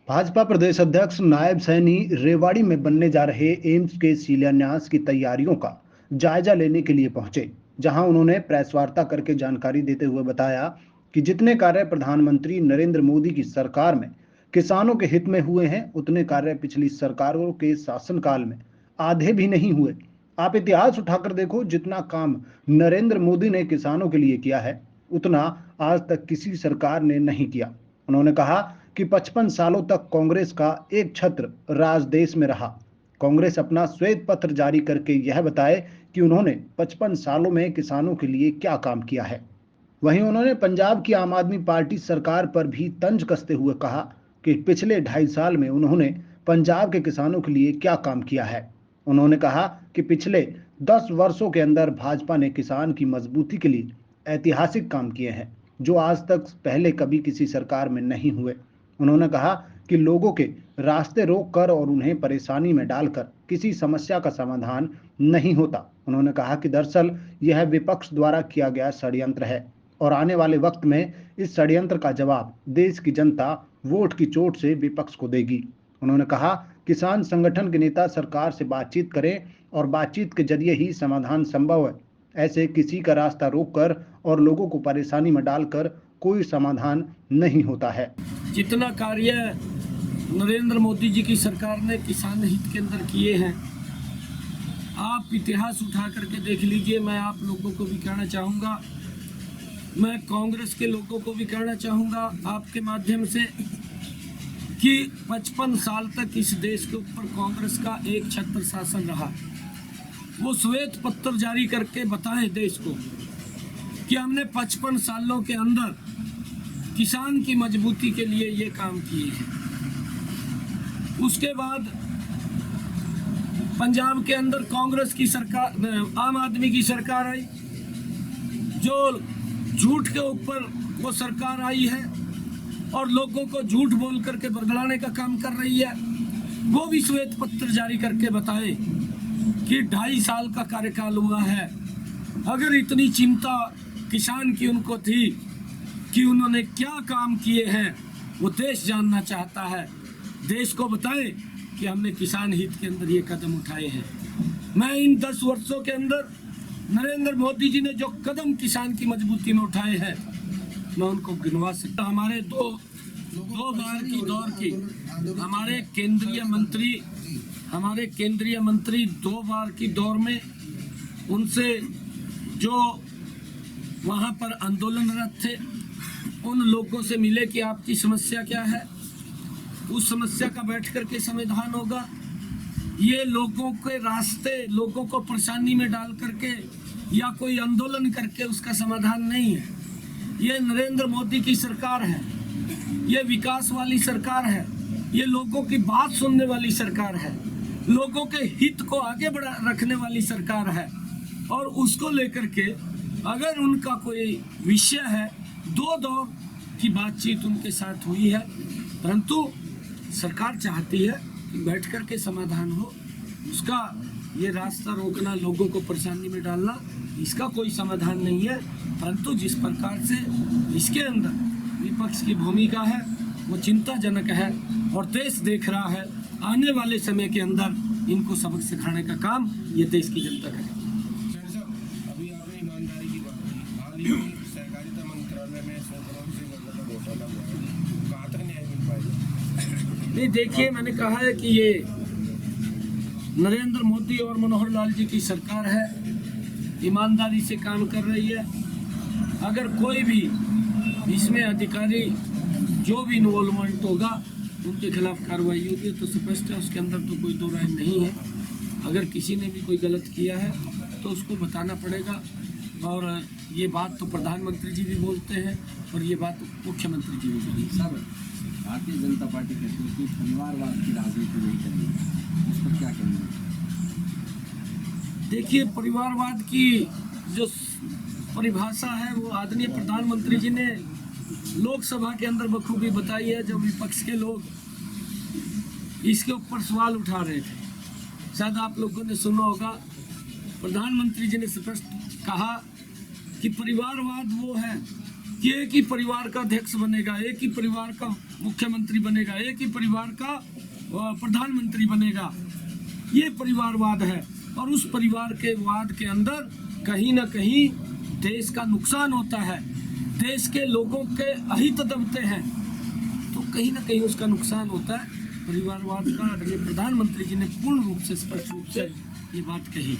भाजपा प्रदेश अध्यक्ष नायब सैनी रेवाड़ी में बनने जा रहे एम्स के शिलान्यास की तैयारियों का जायजा लेने के लिए पहुंचे, जहां उन्होंने प्रेस वार्ता करके जानकारी देते हुए बताया कि जितने कार्य प्रधानमंत्री नरेंद्र मोदी की सरकार में किसानों के हित में हुए हैं, उतने कार्य पिछली सरकारों के शासनकाल में आधे भी नहीं हुए। आप इतिहास उठाकर देखो, जितना काम नरेंद्र मोदी ने किसानों के लिए किया है, उतना आज तक किसी सरकार ने नहीं किया। उन्होंने कहा कि 55 सालों तक कांग्रेस का एक छत्र राज देश में रहा। कांग्रेस अपना श्वेत पत्र जारी करके यह बताए कि उन्होंने 55 सालों में किसानों के लिए क्या काम किया है। वहीं उन्होंने पंजाब की आम आदमी पार्टी सरकार पर भी तंज कसते हुए कहा कि पिछले 2.5 साल में उन्होंने पंजाब के किसानों के लिए क्या काम किया है। उन्होंने कहा कि पिछले 10 वर्षों के अंदर भाजपा ने किसान की मजबूती के लिए ऐतिहासिक काम किए हैं, जो आज तक पहले कभी किसी सरकार में नहीं हुए। उन्होंने कहा कि लोगों के रास्ते रोक कर और उन्हें परेशानी में डालकर किसी समस्या का समाधान नहीं होता। उन्होंने कहा कि दरअसल यह विपक्ष द्वारा किया गया षड्यंत्र है और आने वाले वक्त में इस षड्यंत्र का जवाब देश की जनता वोट की चोट से विपक्ष को देगी। उन्होंने कहा किसान संगठन के नेता सरकार से बातचीत करें और बातचीत के जरिए ही समाधान संभव है। ऐसे किसी का रास्ता रोककर और लोगों को परेशानी में डालकर कोई समाधान नहीं होता है। जितना कार्य नरेंद्र मोदी जी की सरकार ने किसान हित के अंदर किए हैं, आप इतिहास उठा करके देख लीजिए। मैं आप लोगों को भी कहना चाहूँगा, मैं कांग्रेस के लोगों को भी कहना चाहूँगा आपके माध्यम से कि 55 साल तक इस देश के ऊपर कांग्रेस का एक छत्र शासन रहा। वो श्वेत पत्र जारी करके बताएं देश को कि हमने 55 सालों के अंदर किसान की मजबूती के लिए ये काम किए हैं। उसके बाद पंजाब के अंदर कांग्रेस की सरकार, आम आदमी की सरकार आई, जो झूठ के ऊपर वो सरकार आई है और लोगों को झूठ बोल करके बरगलाने का काम कर रही है। वो भी श्वेत पत्र जारी करके बताए कि 2.5 साल का कार्यकाल हुआ है। अगर इतनी चिंता किसान की उनको थी कि उन्होंने क्या काम किए हैं, वो देश जानना चाहता है। देश को बताएं कि हमने किसान हित के अंदर ये कदम उठाए हैं। मैं इन 10 वर्षों के अंदर नरेंद्र मोदी जी ने जो कदम किसान की मजबूती में उठाए हैं, मैं उनको गिनवा सकता। हमारे दो बार की दौर की हमारे केंद्रीय मंत्री 2 बार की दौर में उनसे जो वहाँ पर आंदोलनरत थे, उन लोगों से मिले कि आपकी समस्या क्या है, उस समस्या का बैठ करके समाधान होगा। ये लोगों के रास्ते, लोगों को परेशानी में डाल करके या कोई आंदोलन करके उसका समाधान नहीं है। ये नरेंद्र मोदी की सरकार है, ये विकास वाली सरकार है, ये लोगों की बात सुनने वाली सरकार है, लोगों के हित को आगे बढ़ा रखने वाली सरकार है। और उसको लेकर के अगर उनका कोई विषय है, 2 दौर की बातचीत उनके साथ हुई है, परंतु सरकार चाहती है कि बैठ कर के समाधान हो। उसका ये रास्ता रोकना, लोगों को परेशानी में डालना, इसका कोई समाधान नहीं है। परंतु जिस प्रकार से इसके अंदर विपक्ष की भूमिका है, वो चिंताजनक है और देश देख रहा है। आने वाले समय के अंदर इनको सबक सिखाने का काम ये देश की जनता करेगी। अभी आपने ईमानदारी की बात की, हाल ही में सहकारिता मंत्रालय में 100 करोड़ से ज़्यादा का घोटाला हुआ है, कहाँ तक न्याय मिल पाएगा? नहीं, देखिए, मैंने कहा है कि ये नरेंद्र मोदी और मनोहर लाल जी की सरकार है, ईमानदारी से काम कर रही है। अगर कोई भी इसमें अधिकारी जो भी इन्वॉल्वमेंट होगा, उनके खिलाफ कार्रवाई होगी, तो स्पष्ट है, उसके अंदर तो कोई दो राय नहीं है। अगर किसी ने भी कोई गलत किया है तो उसको बताना पड़ेगा। और ये बात तो प्रधानमंत्री जी भी बोलते हैं और ये बात मुख्यमंत्री जी भी बोलते हैं। सर, भारतीय जनता पार्टी कहती है कि परिवारवाद की राजनीति नहीं करनी है, उस पर क्या कहेंगे? देखिए, परिवारवाद की जो परिभाषा है वो आदरणीय प्रधानमंत्री जी ने लोकसभा के अंदर बखूबी बताई है। जब विपक्ष के लोग इसके ऊपर सवाल उठा रहे थे, शायद आप लोगों ने सुना होगा, प्रधानमंत्री जी ने स्पष्ट कहा कि परिवारवाद वो है कि एक ही परिवार का अध्यक्ष बनेगा, एक ही परिवार का मुख्यमंत्री बनेगा, एक ही परिवार का प्रधानमंत्री बनेगा। ये परिवारवाद है और उस परिवार के वाद के अंदर कहीं ना कहीं देश का नुकसान होता है, देश के लोगों के अहित दबते हैं, तो कहीं ना कहीं उसका नुकसान होता है परिवारवाद का। आदरणीय प्रधानमंत्री जी ने पूर्ण रूप से स्पष्ट रूप से ये बात कही।